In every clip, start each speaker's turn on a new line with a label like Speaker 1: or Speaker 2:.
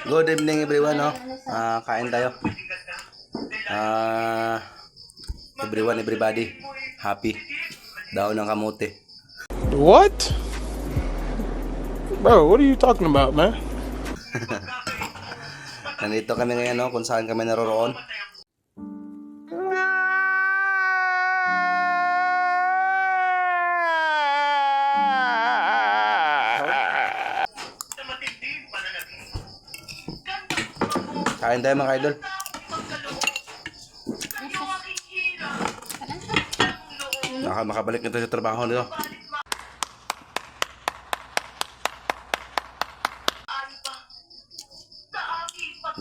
Speaker 1: Good evening everyone, no? Kain tayo. Everyone, everybody. Happy. Daon ng kamote.
Speaker 2: What? Bro, what are you talking about, man?
Speaker 1: Nandito kami ngayon, no? Kung saan kami naroroon. Kain tayo mga idol. Makabalik na tayo sa trabaho nito.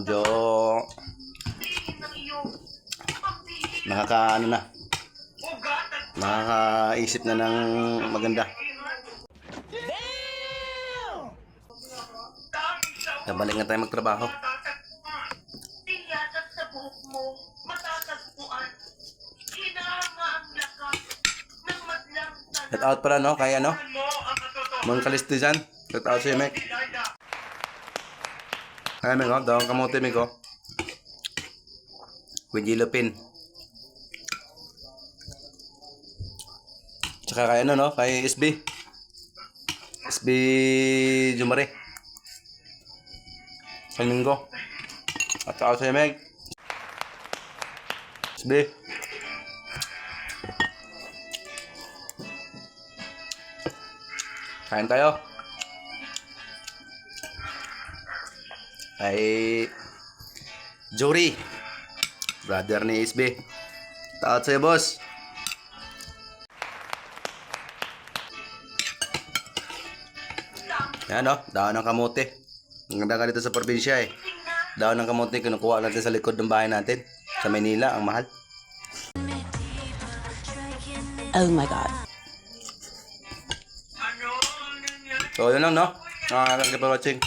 Speaker 1: Medyo nakakaisip na ng maganda. Balik na tayo magtrabaho. Shout out pala, no? Kaya ano? Mga kalisto dyan. Shout out sa'yo, Mek. Kaya, Mek, oh. Daw ang kamote, Mek, oh. With yellow pin. Tsaka kaya ano, no? Kay SB. SB Jumare. Kalminggo. At saka sa'yo, Mek. SB. Kain tayo. Kay Jory, brother ni SB. Taot sa'yo, boss. Yan, no? Daon ng kamote. Ang ganda ka dito sa probinsya, eh. Daon ng kamote kinukuha natin sa likod ng bahay natin. Sa Maynila, ang mahal.
Speaker 3: Oh my God.
Speaker 1: So, yun lang, no? Thank you for watching.